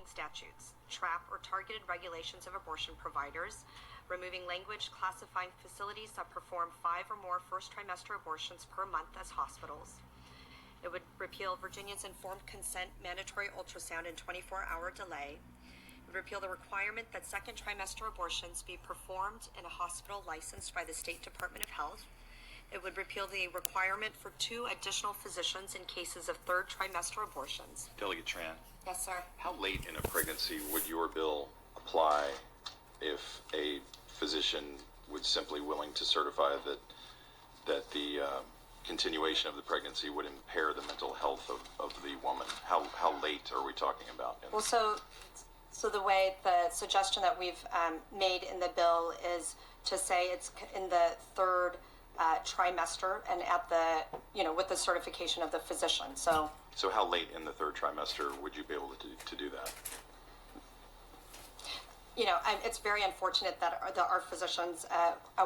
following statutes: trap or targeted regulations of abortion providers, removing language classifying facilities that perform 5 or more first trimester abortions per month as hospitals. It would repeal Virginia's informed consent mandatory ultrasound and 24-hour delay. It would repeal the requirement that second trimester abortions be performed in a hospital licensed by the State Department of Health. It would repeal the requirement for 2 additional physicians in cases of third trimester abortions. Delegate Tran. Yes, sir. How late in a pregnancy would your bill apply if a physician was simply willing to certify that the continuation of the pregnancy would impair the mental health of the woman? How late are we talking about? Well, so the way the suggestion that we've made in the bill is to say it's in the third trimester and at the, with the certification of the physician. So how late in the third trimester would you be able to do that? It's very unfortunate that our physicians,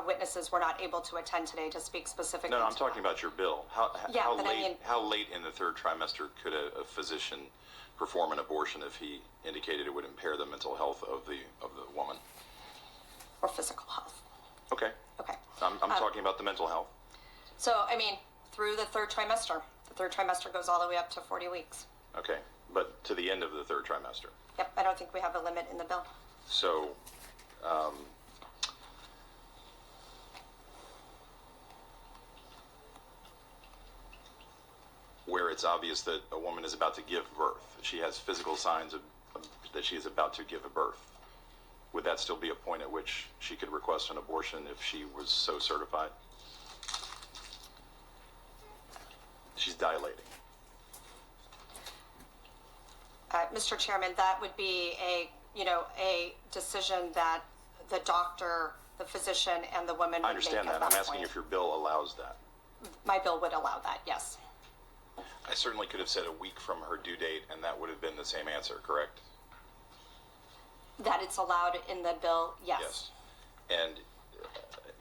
witnesses, were not able to attend today to speak specifically. No, I'm talking about your bill. How late in the third trimester could a physician perform an abortion if he indicated it would impair the mental health of the woman? Or physical health. Okay. Okay. I'm talking about the mental health. So, through the third trimester. The third trimester goes all the way up to 40 weeks. Okay. But to the end of the third trimester. Yep. I don't think we have a limit in the bill. So, where it's obvious that a woman is about to give birth, she has physical signs that she is about to give a birth, would that still be a point at which she could request an abortion if she was so certified? She's dilating. Mr. Chairman, that would be a decision that the doctor, the physician, and the woman would make. I understand that. I'm asking if your bill allows that. My bill would allow that, yes. I certainly could have said a week from her due date, and that would have been the same answer, correct? That it's allowed in the bill, yes. Yes. And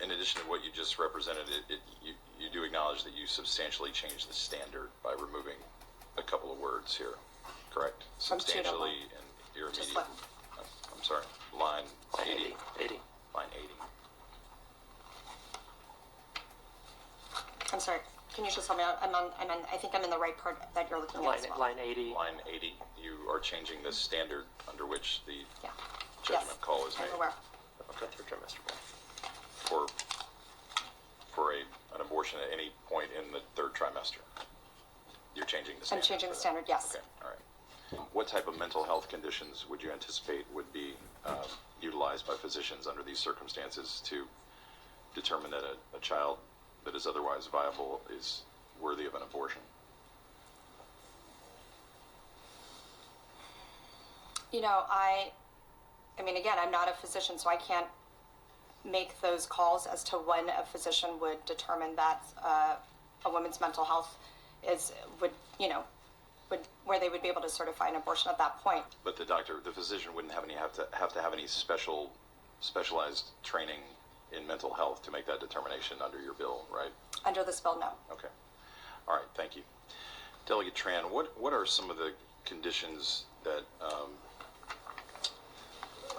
in addition to what you just represented, you do acknowledge that you substantially changed the standard by removing a couple of words here, correct? Substantially and irremediably. I'm sorry, line 80. 80. Line 80. I'm sorry. Can you just tell me? I think I'm in the right part that you're looking at as well. Line 80. Line 80. You are changing the standard under which the Yes. judgment call is made. I'm aware. Okay, third trimester. For an abortion at any point in the third trimester. You're changing the standard. I'm changing the standard, yes. Okay, all right. What type of mental health conditions would you anticipate would be utilized by physicians under these circumstances to determine that a child that is otherwise viable is worthy of an abortion? Again, I'm not a physician, so I can't make those calls as to when a physician would determine that a woman's mental health would where they would be able to certify an abortion at that point. But the physician wouldn't have to have any specialized training in mental health to make that determination under your bill, right? Under this bill, no. Okay. All right, thank you. Delegate Tran, what are some of the conditions that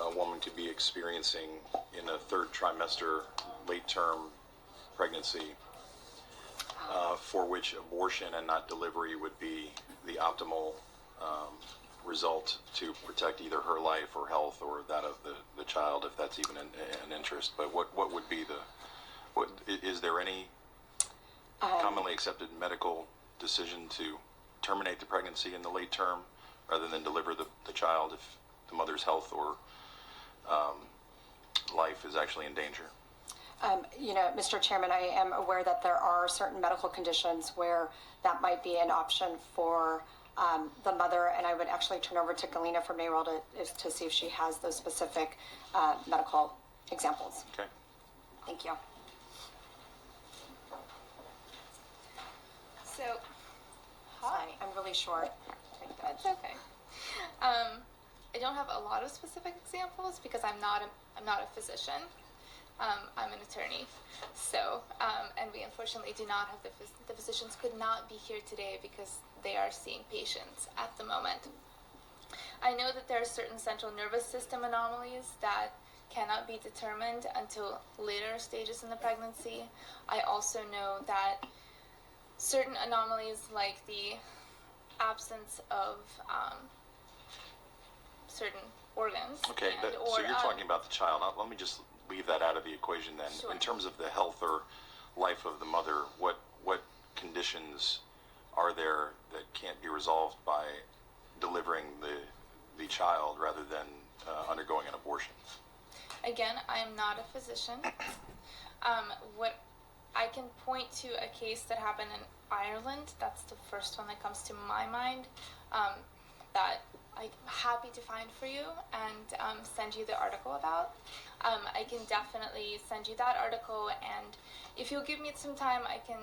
a woman could be experiencing in a third trimester, late-term pregnancy, for which abortion and not delivery would be the optimal result to protect either her life or health or that of the child, if that's even an interest? But what would be is there any commonly accepted medical decision to terminate the pregnancy in the late term rather than deliver the child if the mother's health or life is actually in danger? Mr. Chairman, I am aware that there are certain medical conditions where that might be an option for the mother, and I would actually turn over to Galena from Mayroll to see if she has those specific medical examples. Okay. Thank you. So, Sorry, I'm really short. that's okay. I don't have a lot of specific examples because I'm not a physician. I'm an attorney. So, and we unfortunately do not have the physicians could not be here today because they are seeing patients at the moment. I know that there are certain central nervous system anomalies that cannot be determined until later stages in the pregnancy. I also know that certain anomalies, like the absence of certain organs. Okay, so you're talking about the child. Now, let me just leave that out of the equation then. Sure. In terms of the health or life of the mother, what conditions are there that can't be resolved by delivering the child rather than undergoing an abortion? Again, I am not a physician. What I can point to a case that happened in Ireland. That's the first one that comes to my mind. That I'm happy to find for you and send you the article about. I can definitely send you that article, and if you'll give me some time, I can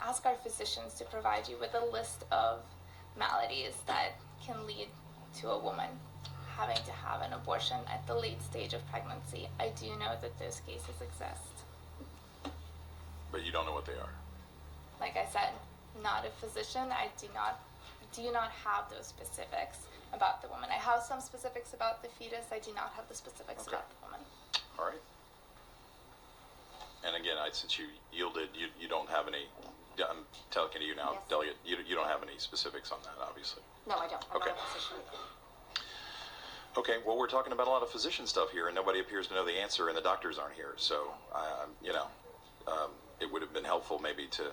ask our physicians to provide you with a list of maladies that can lead to a woman having to have an abortion at the late stage of pregnancy. I do know that those cases exist. But you don't know what they are. Like I said, not a physician. I do not have those specifics about the woman. I have some specifics about the fetus. I do not have the specifics Okay. about the woman. All right. And again, since you yielded, you don't have any. I'm telling you now, Yes. delegate. You don't have any specifics on that, obviously. No, I don't. I'm Okay. not a physician. Okay. Well, we're talking about a lot of physician stuff here, and nobody appears to know the answer, and the doctors aren't here. So, it would have been helpful maybe to